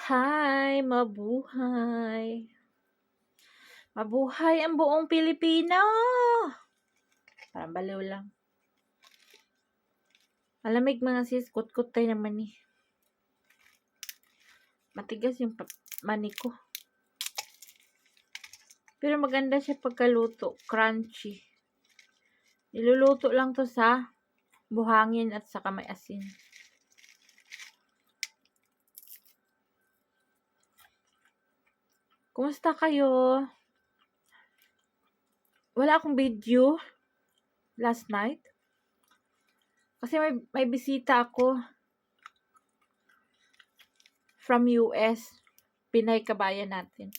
Hi, mabuhay. Mabuhay ang buong Pilipino. Parang baliw lang. Malamig mga sis, kutkot tayo naman eh. Matigas yung mani ko. Pero maganda siya pagkaluto, crunchy. Niluluto lang to sa buhangin at saka may asin. Kumusta kayo? Wala akong video last night. Kasi may bisita ako from US. Pinay kabayan natin.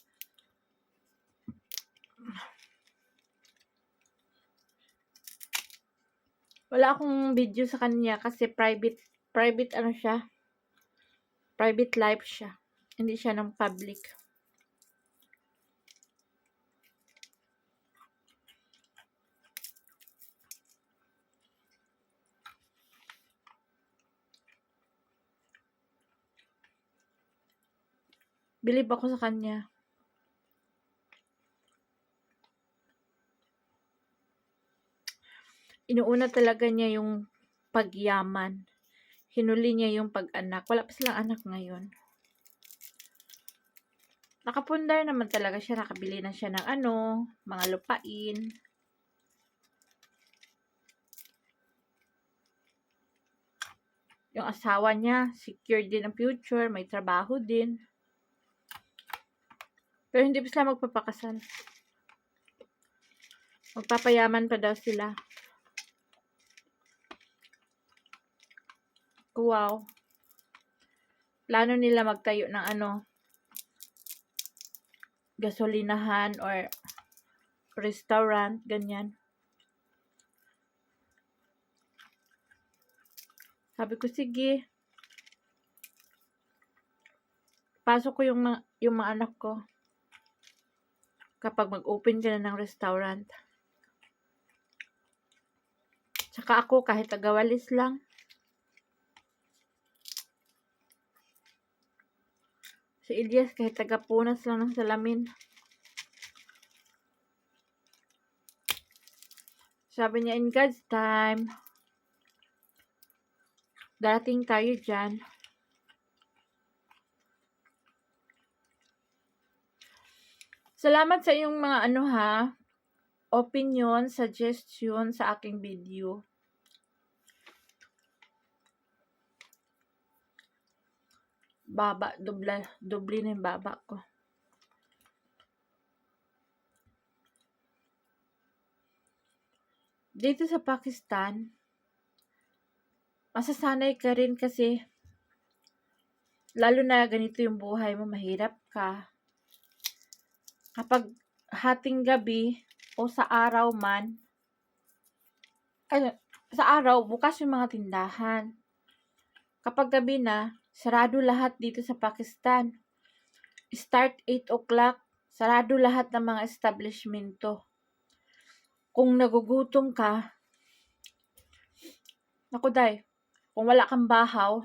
Wala akong video sa kanya kasi private ano siya. Private life siya. Hindi siya ng public. Bilib ako sa kanya. Inuuna talaga niya yung pagyaman. Hinuli niya yung pag-anak. Wala pa silang anak ngayon. Nakapundar naman talaga siya. Nakabili na siya ng mga lupain. Yung asawa niya, secure din ang future. May trabaho din. Pero hindi pa sila magpapakasal. Magpapayaman pa daw sila. Wow. Plano nila magtayo ng gasolinahan or restaurant, ganyan. Sabi ko, sige. Pasok ko yung mga anak ko. Kapag mag-open ka na ng restaurant. Tsaka ako, kahit tagawalis lang. Si Elias, kahit tagapunas lang ng salamin. Sabi niya, in God's time, darating tayo dyan. Salamat sa iyong mga opinion, suggestion sa aking video. Baba, doble na yung baba ko. Dito sa Pakistan, masasanay ka rin kasi lalo na ganito yung buhay mo, mahirap ka. Kapag hating gabi o sa araw man, sa araw, bukas yung mga tindahan. Kapag gabi na, sarado lahat dito sa Pakistan. Start 8 o'clock, sarado lahat ng mga establishmento. Kung nagugutom ka, naku day, kung wala kang bahaw,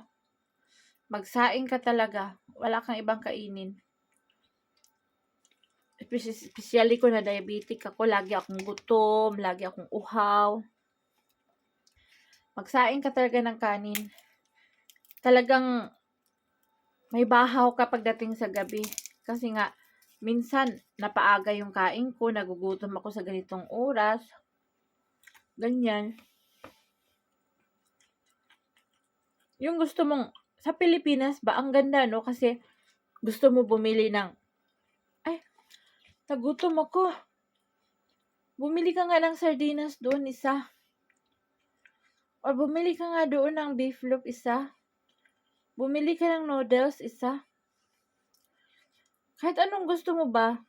magsaing ka talaga, wala kang ibang kainin. Especially ko na diabetic ako, lagi akong gutom, lagi akong uhaw. Magsaing ka talaga ng kanin. Talagang may bahaw ka pagdating sa gabi. Kasi nga, minsan, napaaga yung kain ko, nagugutom ako sa ganitong oras. Ganyan. Yung gusto mong, sa Pilipinas ba, ang ganda, no? Kasi, gusto mo bumili ng, nagutom ako. Bumili ka nga ng sardinas doon, isa. Or bumili ka nga doon ng beef loaf, isa. Bumili ka ng noodles, isa. Kahit anong gusto mo ba,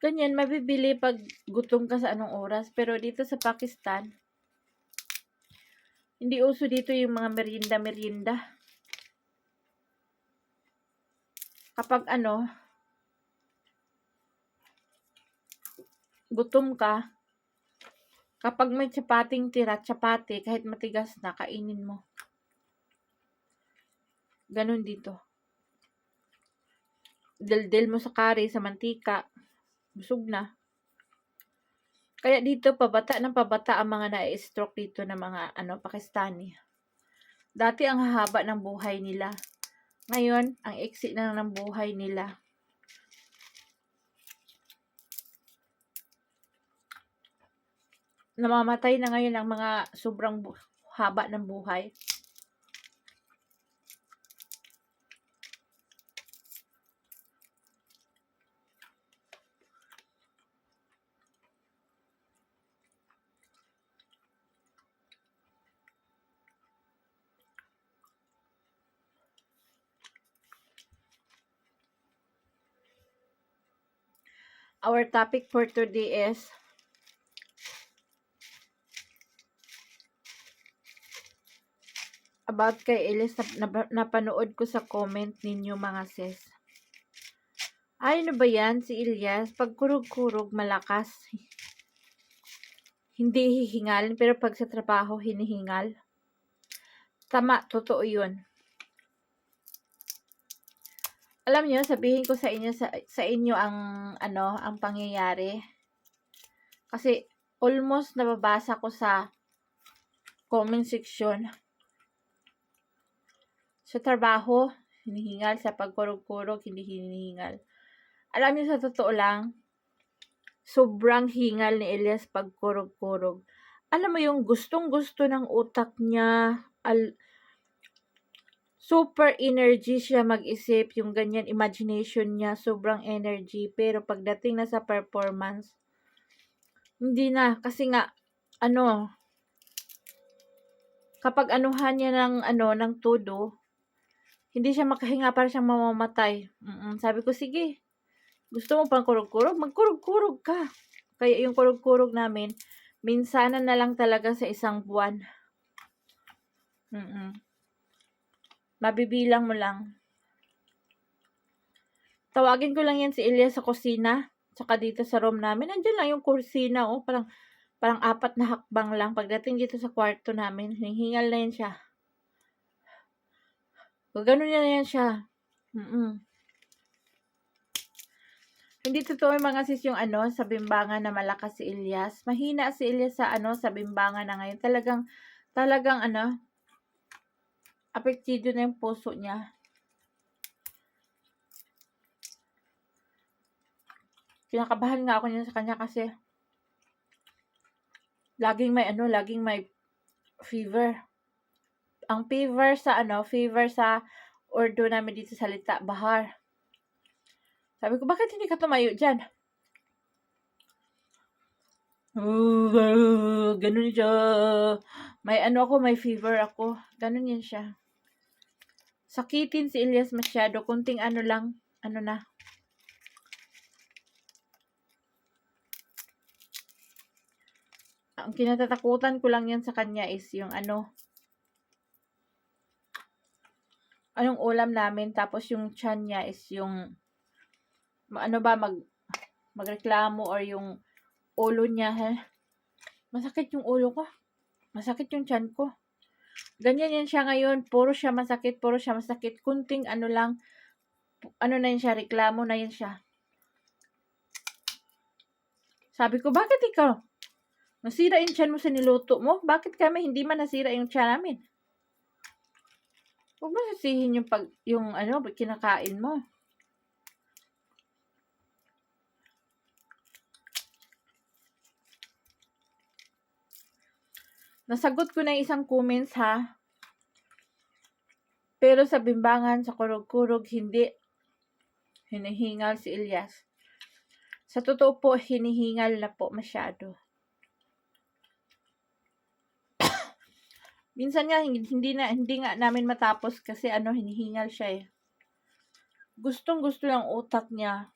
ganyan, mabibili pag gutom ka sa anong oras. Pero dito sa Pakistan, hindi uso dito yung mga merienda. Kapag gutom ka, kapag may tsapating tira, tsapati, kahit matigas na, kainin mo. Ganun dito. Dildil mo sa kari, sa mantika, busog na. Kaya dito pabata ng pabata ang mga na-stroke dito ng mga Pakistani. Dati ang hahaba ng buhay nila. Ngayon, ang iksi na ng buhay nila. Namamatay na ngayon ang mga sobrang haba ng buhay. Our topic for today is about kay Elias na napanood ko sa comment ninyo mga sis. Ay, ano ba yan? Si Elias, pag kurog-kurog, malakas. Hindi hihingal, pero pag sa trabaho, hinihingal. Tama, totoo yun. Alam nyo, sabihin ko sa inyo ang ang pangyayari. Kasi almost nababasa ko sa comment section. Sa trabaho, hinihingal. Sa pagkurog-kurog, hindi hinihingal. Alam nyo, sa totoo lang, sobrang hingal ni Elias pag kurog-kurog. Alam mo yung gustong-gusto ng utak niya, super energy siya mag-isip, yung ganyan imagination niya, sobrang energy. Pero pagdating na sa performance, hindi na. Kasi nga, kapag anuhan niya ng todo, hindi siya makahinga, para siyang mamamatay. Sabi ko, sige, gusto mo pang kurog-kurog? Magkurog-kurog ka. Kaya yung kurog-kurog namin, minsanan na lang talaga sa isang buwan. Mabibilang mo lang. Tawagin ko lang yan si Elias sa kusina. Tsaka dito sa room namin. Nandiyan lang yung kusina. Parang 4 na hakbang lang. Pagdating dito sa kwarto namin, hingal na yan siya. Ganun na yan siya. Hindi totoo yung mga sis yung sa bimbangan na malakas si Elias. Mahina si Elias sa sa bimbangan na ngayon. Talagang apektido na yung puso niya. Kinakabahan nga ako niya sa kanya kasi laging may fever. Ang fever sa ordo namin dito sa Lita Bahar. Sabi ko, bakit hindi ka tumayo dyan? Ganun siya. May fever ako. Ganun yan siya. Sakitin si Elias masyado. Kunting lang, na. Ang kinatatakutan ko lang yan sa kanya is yung anong ulam namin, tapos yung tiyan niya is yung magreklamo or yung ulo niya, masakit yung ulo ko, masakit yung tiyan ko. Ganyan yan siya ngayon, puro siya masakit, kunting lang, na yan siya, reklamo na yan siya. Sabi ko, bakit ikaw? Nasira yung tiyan mo sa niluto mo? Bakit kami hindi man nasira yung tiyan namin? Huwag mo sisihin yung kinakain mo. Nasagot ko na isang comments ha. Pero sa bimbangan, sa kurog-kurog, hindi hinihingal si Elias. Sa totoo po, hinihingal na po masyado. Minsan nga, hindi nga namin matapos kasi hinihingal siya eh. Gustong-gusto ng utak niya.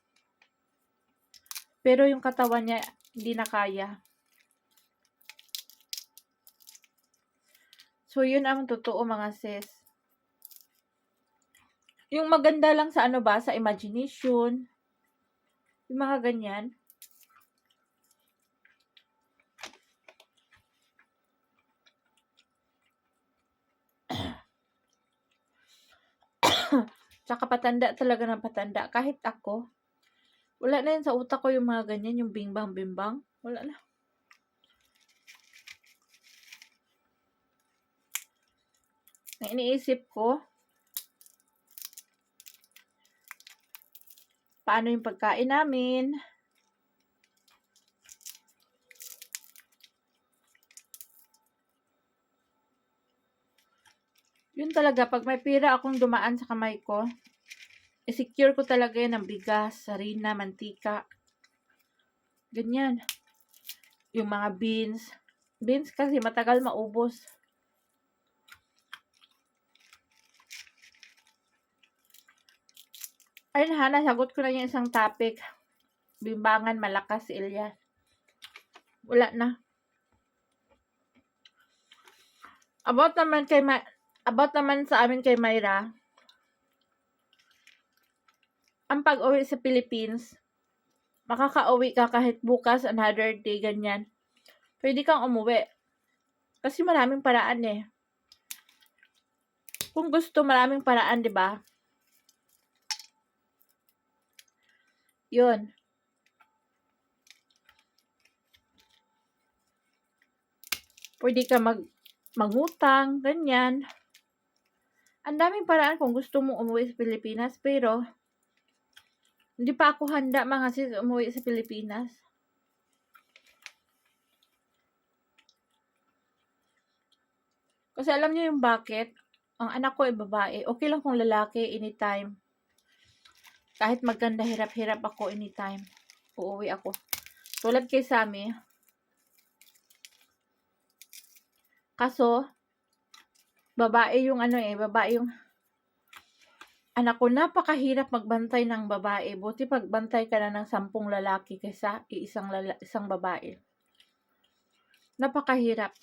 Pero yung katawan niya, hindi na kaya. So, yun ang totoo mga sis. Yung maganda lang sa sa imagination. Yung mga ganyan. Tsaka patanda talaga ng patanda. Kahit ako, wala na yun sa utak ko yung mga ganyan, yung bimbang-bimbang. Wala na. Na iniisip ko, paano yung pagkain namin. Yun talaga, pag may pira akong dumaan sa kamay ko, i-secure ko talaga yan ng bigas, sarina, mantika. Ganyan. Yung mga beans. Beans kasi matagal maubos. Ayun ha, nasagot ko na yung isang topic. Bimbangan malakas si Elias. Wala na. About naman sa amin kay Myra, ang pag-uwi sa Philippines, makaka-uwi ka kahit bukas, another day, ganyan. Pwede kang umuwi. Kasi maraming paraan eh. Kung gusto, maraming paraan, di ba? Yun. Pwede ka mangutang, ganyan. Ang daming paraan kung gusto mong umuwi sa Pilipinas, pero hindi pa ako handa mga sis umuwi sa Pilipinas. Kasi alam niyo yung bakit? Ang anak ko ay babae. Okay lang kung lalaki anytime. Kahit maganda hirap-hirap ako anytime. Uuwi ako. Tulad kay Sammy. Kaso, babae yung babae yung anak ko, napakahirap magbantay ng babae. Buti pagbantay ka na ng 10 lalaki kaysa isang babae. Napakahirap.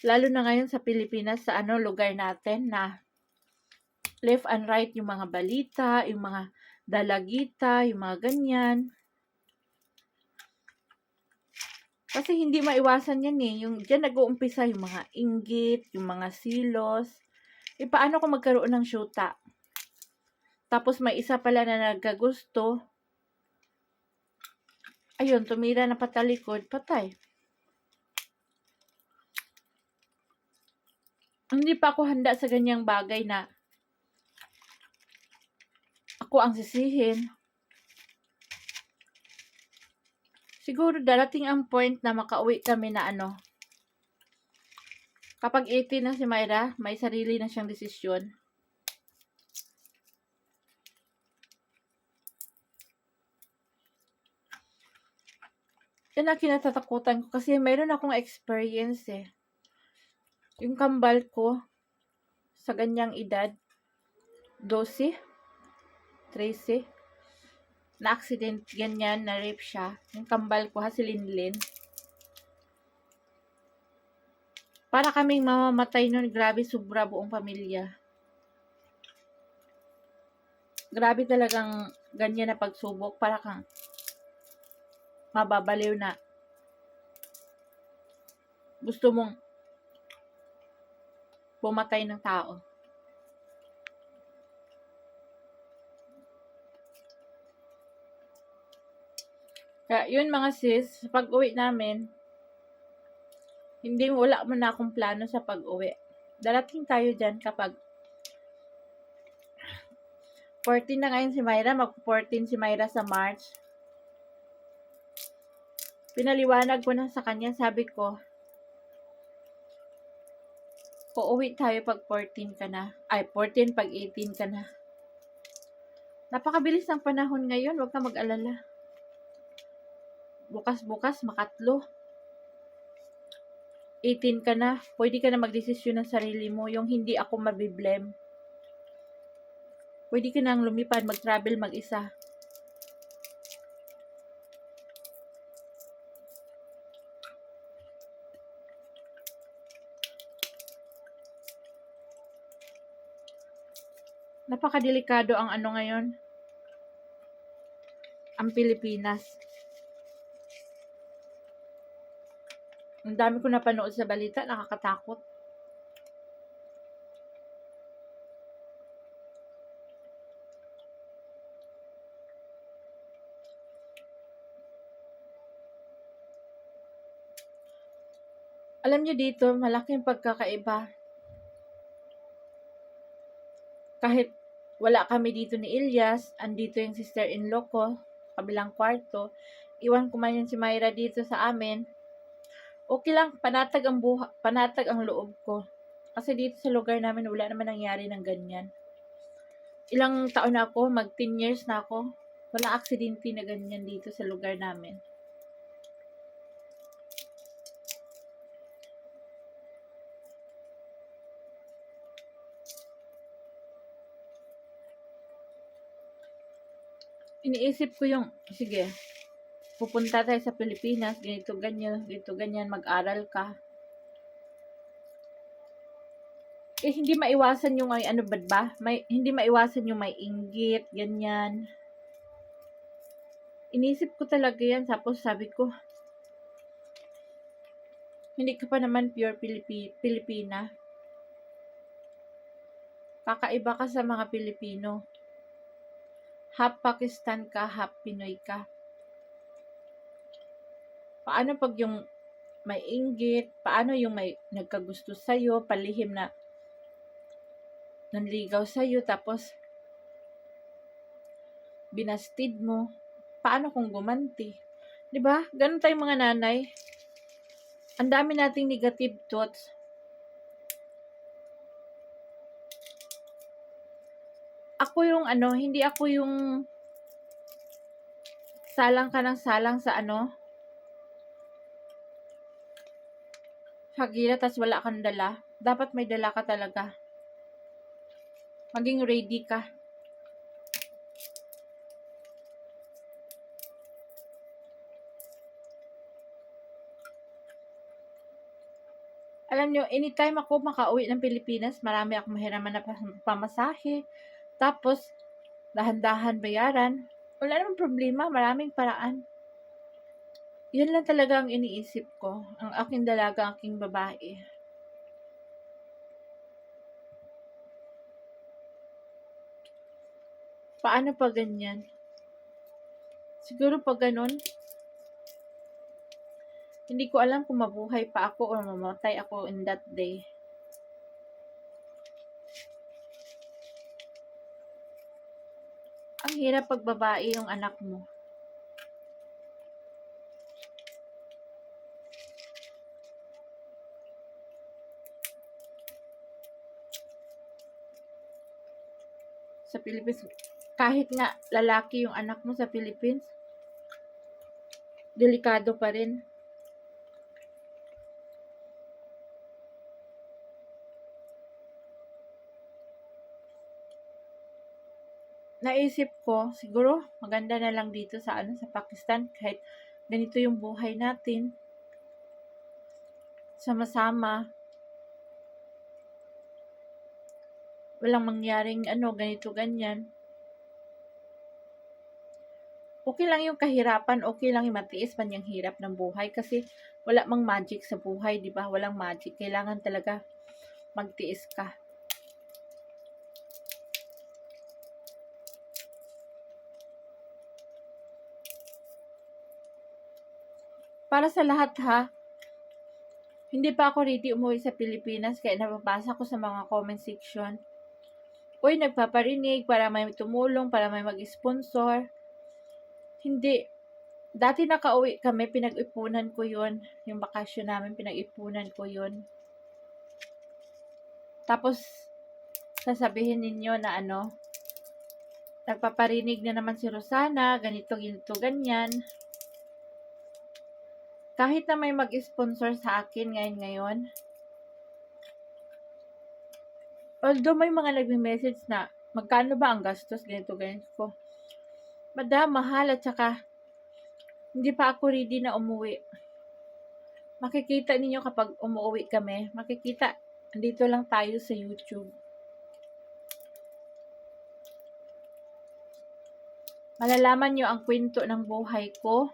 Lalo na ngayon sa Pilipinas, sa lugar natin na left and right yung mga balita, yung mga dalagita, yung mga ganyan. Kasi hindi maiwasan yan eh. Yung dyan nag-uumpisa yung mga inggit, yung mga silos. Paano kung magkaroon ng syuta? Tapos may isa pala na nagkagusto. Ayun, tumira na patalikod, patay. Hindi pa ako handa sa ganyang bagay na ako ang sisihin. Siguro darating ang point na makauwi kami na kapag 18 na si Myra, may sarili na siyang desisyon. Yan ang kinatatakutan ko kasi mayroon akong experience eh. Yung kambal ko sa ganyang edad, 12, 13, na accident, ganyan, na rape siya. Yung kambal ko, si Linlin. Para kaming mamamatay nun, grabe, sobra buong pamilya. Grabe talagang ganyan na pagsubok, para kang mababaliw na. Gusto mong pumatay ng tao. Kaya yun mga sis, pag uwi namin, wala mo na akong plano sa pag-uwi. Darating tayo dyan kapag 14 na ngayon si Myra, mag-14 si Myra sa March. Pinaliwanag ko na sa kanya, sabi ko, uuwi tayo pag 14 ka na. Ay, 14 pag 18 ka na. Napakabilis ng panahon ngayon, huwag ka mag-alala. Bukas-bukas, makatlo. 18 ka na, pwede ka na magdesisyon ng sarili mo, yung hindi ako mabiblem. Pwede ka nang lumipad, mag-travel mag-isa. Napakadelikado ang ngayon. Ang Pilipinas. Ang dami ko napanood sa balita, nakakatakot. Alam niyo dito, malaking pagkakaiba. Kahit wala kami dito ni Ilyas, andito yung sister-in-law ko, kabilang kwarto. Iwan ko man yun si Myra dito sa amin. Okay lang, panatag ang loob ko. Kasi dito sa lugar namin, wala naman nangyari ng ganyan. Ilang taon na ako, mag 10 years na ako. Walang aksidente na ganyan dito sa lugar namin. Iniisip ko yung, sige, pupunta tayo sa Pilipinas, ganito ganyan, mag-aral ka. Hindi maiwasan yung ano ba? Hindi maiwasan yung may inggit, ganyan. Inisip ko talaga yan, tapos sabi ko, hindi ka pa naman pure Pilipina. Kakaiba ka sa mga Pilipino. Half Pakistan ka, half Pinoy ka. Paano pag yung may inggit? Paano yung may nagkagusto sa'yo, palihim na nanligaw sa'yo, tapos binastid mo? Paano kung gumanti? 'Di ba? Ganun tayong mga nanay. Ang dami nating negative thoughts. Ako yung hindi ako yung salang ka ng salang sa sa gila, tas wala kang dala. Dapat may dala ka talaga. Maging ready ka. Alam nyo, anytime ako makauwi ng Pilipinas, marami akong mahiraman na pamasahe. Tapos, dahan-dahan bayaran. Wala namang problema, maraming paraan. Yan lang talaga ang iniisip ko. Ang aking dalaga, ang aking babae. Paano pa ganyan? Siguro pag ganun, hindi ko alam kung mabuhay pa ako o mamatay ako in that day. Ang hirap pag babae yung anak mo. Sa Philippines, kahit nga lalaki yung anak mo sa Philippines, delikado pa rin. Naisip ko, siguro maganda na lang dito sa sa Pakistan, kahit ganito yung buhay natin. Sama-sama. Walang mangyaring ganito ganyan. Okay lang yung kahirapan, okay lang yung matiis man yung hirap ng buhay kasi wala mang magic sa buhay, 'di ba? Walang magic. Kailangan talaga magtiis ka. Para sa lahat ha, hindi pa ako ready umuwi sa Pilipinas kaya nababasa ko sa mga comment section. Uy, nagpaparinig para may tumulong, para may mag-sponsor. Hindi. Dati nakauwi kami, pinag-ipunan ko yun. Yung bakasyon namin, pinag-ipunan ko yun. Tapos, sasabihin ninyo na nagpaparinig na naman si Rosana, ganito, ganyan. Kahit na may mag-sponsor sa akin ngayon, although may mga nagme-message na, magkano ba ang gastos, ganito ko. Madam, mahal, at saka, hindi pa ako ready na umuwi. Makikita ninyo kapag umuwi kami, makikita, andito lang tayo sa YouTube. Malalaman nyo ang kwento ng buhay ko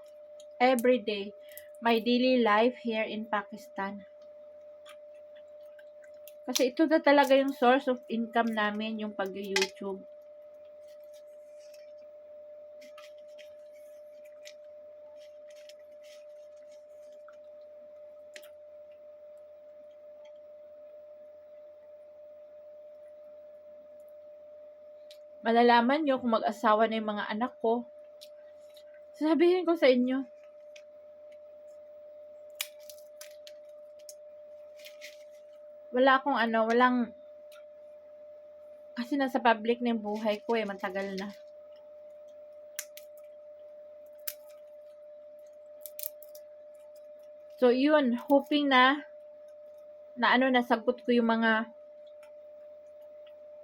everyday. My daily life here in Pakistan. Kasi ito na talaga yung source of income namin, yung pag-YouTube. malalaman nyo kung mag-asawa na yung mga anak ko. Sabihin ko sa inyo, wala akong walang, kasi nasa public na yung buhay ko matagal na. So, yun, hoping na nasagot ko yung mga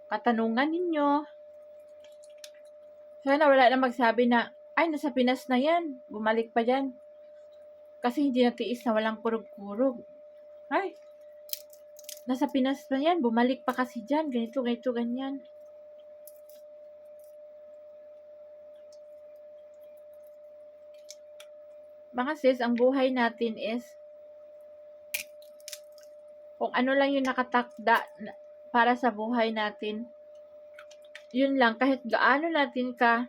katanungan ninyo. Sana wala na magsabi na, ay, nasa Pinas na yan, bumalik pa dyan. Kasi hindi natiis na walang kurog-kurog. Ay, nasa Pinas na yan, bumalik pa kasi dyan, ganito, ganyan. Mga sis, ang buhay natin is, kung ano lang yung nakatakda para sa buhay natin, yun lang, kahit gaano natin ka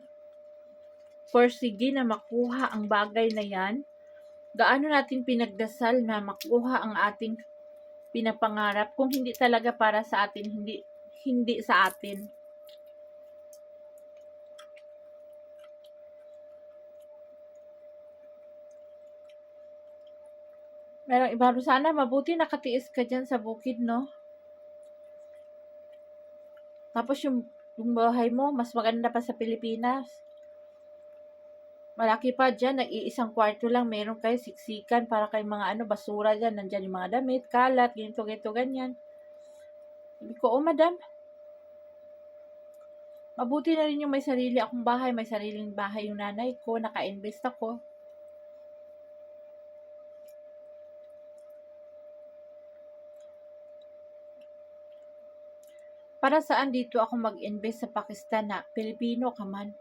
forsige na makuha ang bagay na yan, gaano natin pinagdasal na makuha ang ating pinapangarap, kung hindi talaga para sa atin, hindi sa atin. Merong iba, sana mabuti nakatiis ka dyan sa bukid, no? Tapos yung buhay mo, mas maganda pa sa Pilipinas. Malaki pa dyan, nag-iisang kwarto lang, meron kayo siksikan para kay mga basura dyan. Nandyan yung mga damit, kalat, ganito, ganyan. Sabi ko, madam, mabuti na rin yung may sarili akong bahay, may sariling bahay yung nanay ko, naka-invest ako. Para saan dito ako mag-invest sa Pakistan na Pilipino ka man?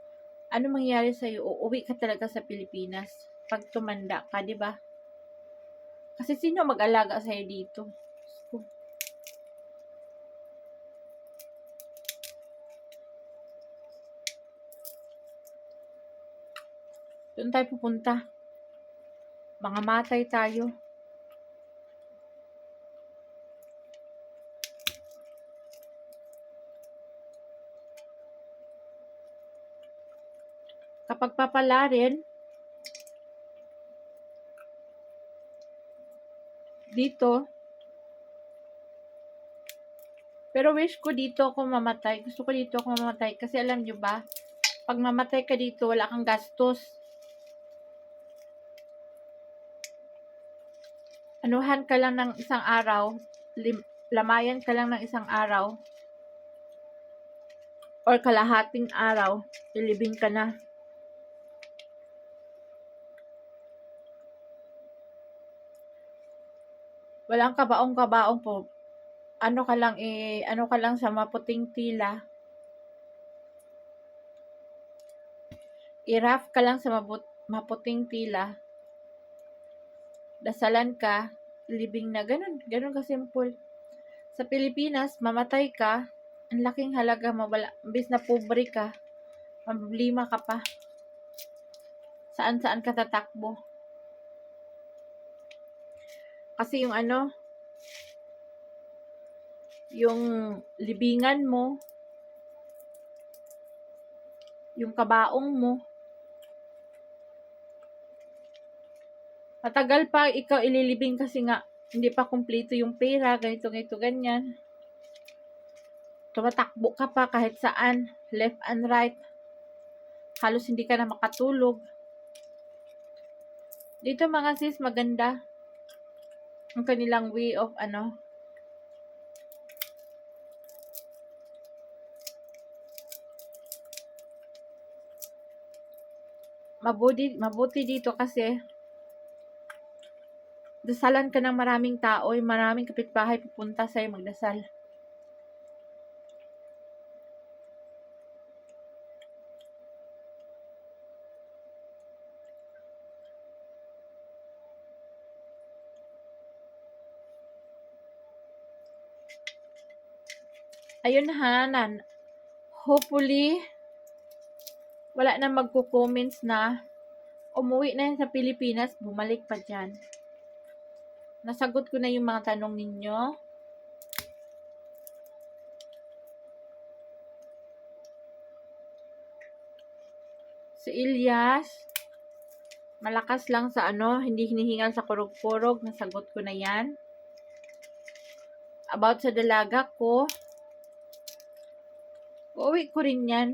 Ano mangyayari sa'yo? Uuwi ka talaga sa Pilipinas pag tumanda ka, di ba? Kasi sino mag-alaga sa'yo dito? Doon tayo pupunta. Mga matay tayo. Kapag papalarin, dito, pero wish ko dito ako mamatay. Gusto ko dito ako mamatay. Kasi alam nyo ba, pag mamatay ka dito, wala kang gastos. Anuhan ka lang ng isang araw, lamayan ka lang ng isang araw, or kalahating araw, ilibing ka na. Walang kabaong-kabaong po. Ano ka lang sa maputing tila. I-wrap ka lang sa maputing tila. Dasalan ka, libing na. Ganun ka-simple. Sa Pilipinas, mamatay ka, ang laking halaga, mawala. Imbis na pobre ka, mablima ka pa. Saan-saan ka tatakbo. Kasi yung libingan mo, yung kabaong mo, matagal pa ikaw ililibing kasi nga, hindi pa kumpleto yung pera, ganito, ganyan. Tumatakbo ka pa kahit saan, left and right. Halos hindi ka na makatulog. Dito mga sis, maganda ang kanilang way of mabuti dito kasi dasalan ka ng maraming tao, yung maraming kapitbahay pupunta sa'yo magdasal. Ayun hopefully, wala na magko-comments na umuwi na yan sa Pilipinas, bumalik pa dyan. Nasagot ko na yung mga tanong ninyo. Si Ilyas, malakas lang sa hindi hinihingal sa kurog-kurog. Nasagot ko na yan. About sa dalaga ko, uuwi ko rin yan.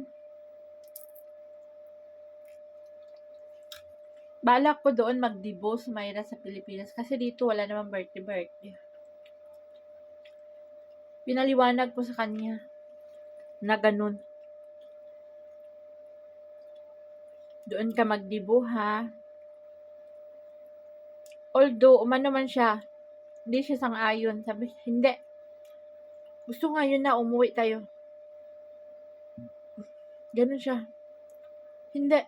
Balak ko doon magdibo sa Mayra sa Pilipinas kasi dito wala namang birthday. Pinaliwanag ko sa kanya na ganun. Doon ka magdibo ha. Although, umano man siya, hindi siya sang-ayon. Sabi, hindi. Gusto ngayon na umuwi tayo. Ganun siya. Hindi.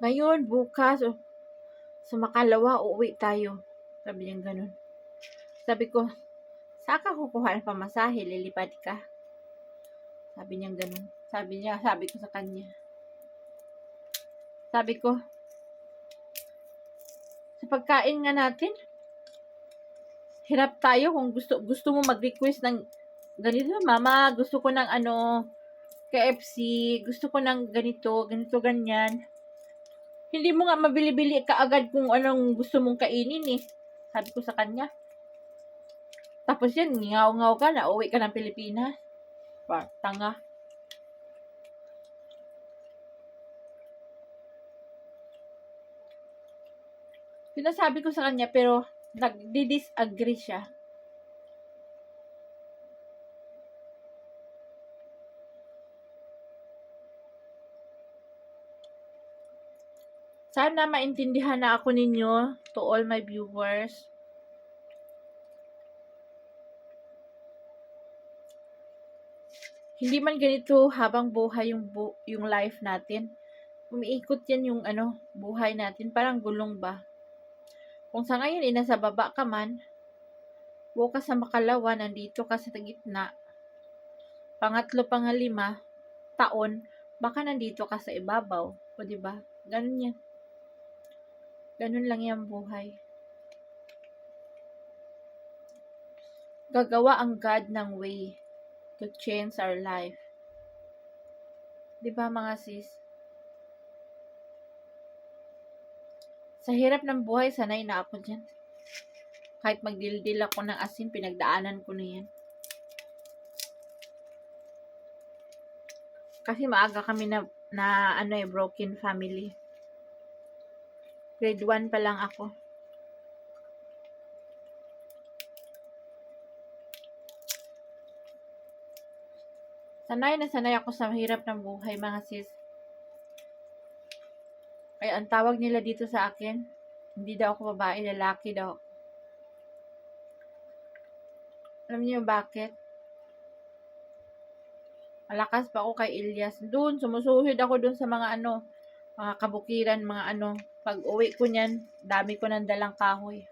Ngayon, bukas, sa makalawa, uuwi tayo. Sabi niya ganun. Sabi ko, saan ka kukuha ng pamasahe? Lilipad ka. Sabi niya ganun. Sabi ko sa kanya. Sabi ko, sa pagkain nga natin, hirap tayo kung gusto mo mag-request ng ganito, mama, gusto ko ng KFC, gusto ko ng ganito, ganyan. Hindi mo nga mabili-bili kaagad kung anong gusto mong kainin eh. Sabi ko sa kanya. Tapos yan, ngaw-ngaw ka na, uwi ka ng Pilipinas. Tanga. Sinasabi ko sa kanya pero nagdi-disagree siya. Sana maintindihan na ako ninyo to all my viewers. Hindi man ganito habang buhay yung life natin. Umiikot yan yung buhay natin. Parang gulong ba? Kung sa ngayon, nasa baba ka man, bukas sa makalawa, nandito ka sa gitna, pangatlo, pangalima, taon, baka nandito ka sa ibabaw. O diba? Ganun yan. Ganun lang yung buhay. Gagawa ang God ng way to change our life. Diba mga sis? Sa hirap ng buhay, sanay na ako dyan. Kahit magdildil ako ng asin, pinagdaanan ko na yan. Kasi maaga kami na broken family. Grade 1 pa lang ako. Sanay na sanay ako sa hirap ng buhay, mga sis. Kaya ang tawag nila dito sa akin, hindi daw ako babae, lalaki daw. Alam niyo bakit? Malakas pa ako kay Ilyas. Doon, sumusuhid ako doon sa mga mga kabukiran, mga Pag uwi ko niyan, dami ko ng dalang kahoy.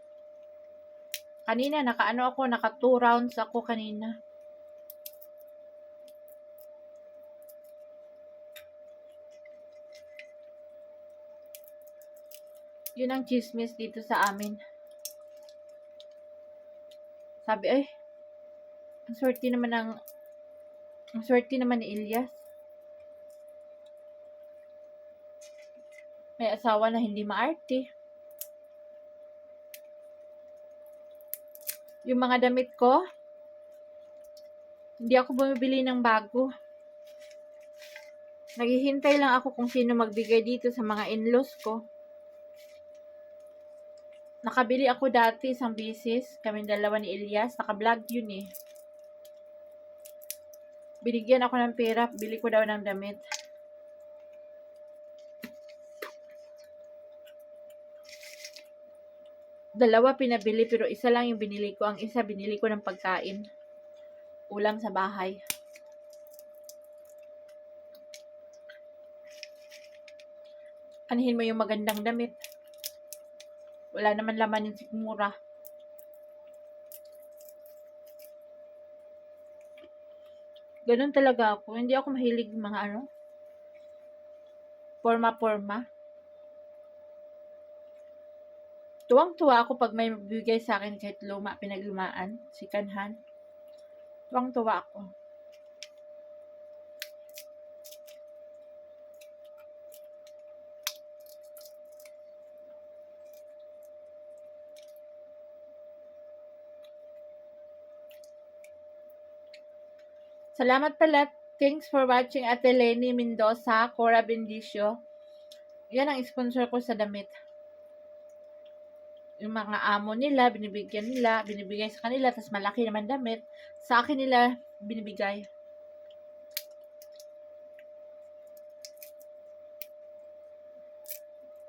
Kanina, naka 2 rounds ako kanina. Yun ang chismis dito sa amin. Sabi, ang swerte naman ni Ilyas. May asawa na hindi maarte. Yung mga damit ko, hindi ako bumibili ng bago. Naghihintay lang ako kung sino magbigay dito sa mga in-laws ko. Nakabili ako dati isang beses, kaming dalawa ni Ilyas, naka-vlog yun eh. Binigyan ako ng pera, bili ko daw ng damit. Dalawa pinabili pero isa lang yung binili ko. Ang isa binili ko ng pagkain. Ulam sa bahay. Anihin mo yung magandang damit. Wala naman laman yung sikmura. Ganun talaga ako. Hindi ako mahilig mga forma-forma. Tuwang-tuwa ako pag may bibigay sa akin kahit luma, pinaglumaan, sikanhan. Tuwang-tuwa ako. Salamat pala. Thanks for watching Ate Lenny Mendoza, Cora Bendicio. Yan ang sponsor ko sa damit. Yung mga amo nila, binibigay sa kanila, tas malaki naman damit. Sa akin nila binibigay.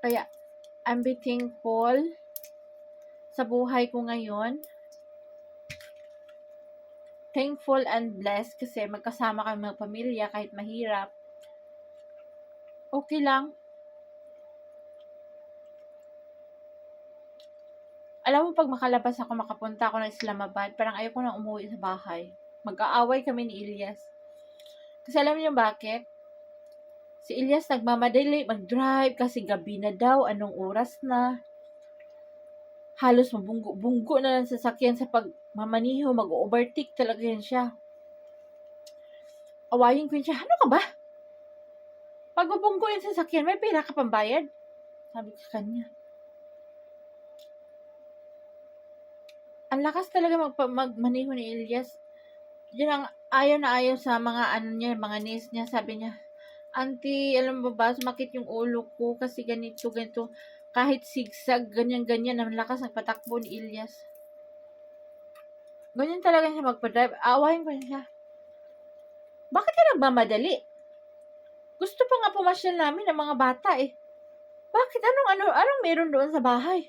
Kaya, I'm be thankful sa buhay ko ngayon. Thankful and blessed kasi magkasama kami mga pamilya kahit mahirap. Okay lang. Alam mo, pag makalabas ako, makapunta ako ng Islamabad, parang ayoko nang umuwi sa bahay. Mag-aaway kami ni Ilyas. Kasi alam niyo bakit? Si Ilyas nagmamadali mag-drive kasi gabi na daw, anong oras na. Halos mabunggo-bunggo na lang sasakyan sa pagmamaniho, mag-overtake talaga yan siya. Awayin ko yun siya, ano ka ba? Pag mabunggo yung sasakyan, may pera ka pambayad? Sabi ko sa kanya. Ang lakas talaga magmaniho ni Ilyas. Yun ang ayaw na ayaw sa mga mga niece niya. Sabi niya, Auntie, alam mo ba, sumakit yung ulo ko kasi ganito. Kahit sigsag, ganyan, ang lakas nagpatakbo ni Ilyas. Ganyan talaga siya magpa-drive. Awahin ko siya. Bakit ka nagmamadali? Gusto pa nga pumasyal namin ng mga bata eh. Bakit? Anong meron doon sa bahay?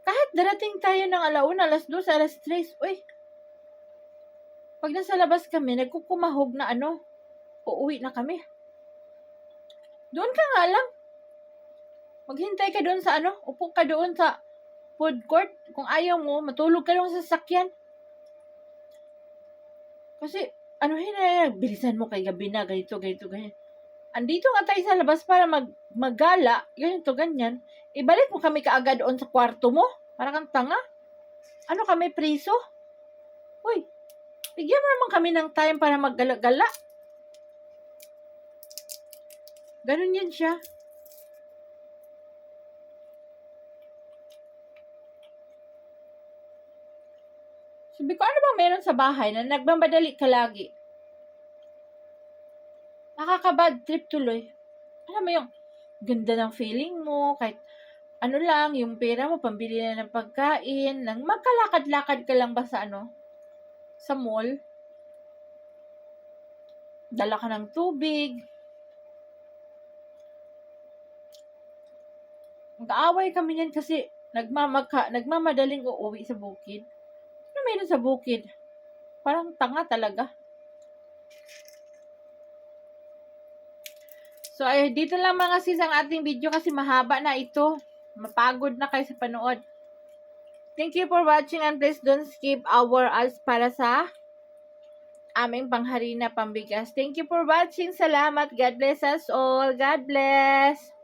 Kahit darating tayo ng alauna, alas 2, alas 3, uy. Pag nasa labas kami, nagkukumahog na uuwi na kami. Doon ka nga lang. Maghintay ka doon sa upo ka doon sa food court. Kung ayaw mo, matulog ka doon sa sasakyan. Kasi, bilisan mo kay gabi na, ganito. Andito nga tayo sa labas para maggala, ganito, ganyan. Ibalik mo kami kaagad doon sa kwarto mo. Para kang tanga. Ano kami, priso? Uy, bigyan mo naman kami ng time para maggala-gala. Ganun yan siya. Sabi ko, ano bang meron sa bahay na nagmamadali ka lagi? Nakaka-bad trip tuloy. Alam mo yung ganda ng feeling mo, kahit lang, yung pera mo, pambili na ng pagkain, nang magkalakad-lakad ka lang ba sa sa mall? Dala ka ng tubig. Nag-aaway kami niyan kasi nagmamadaling uuwi sa bukid. Ano meron sa bukid? Parang tanga talaga. So, dito lang mga sis ang ating video kasi mahaba na ito. Mapagod na kayo sa panood. Thank you for watching and please don't skip our ads para sa aming pangharina pambigas. Thank you for watching. Salamat. God bless us all. God bless.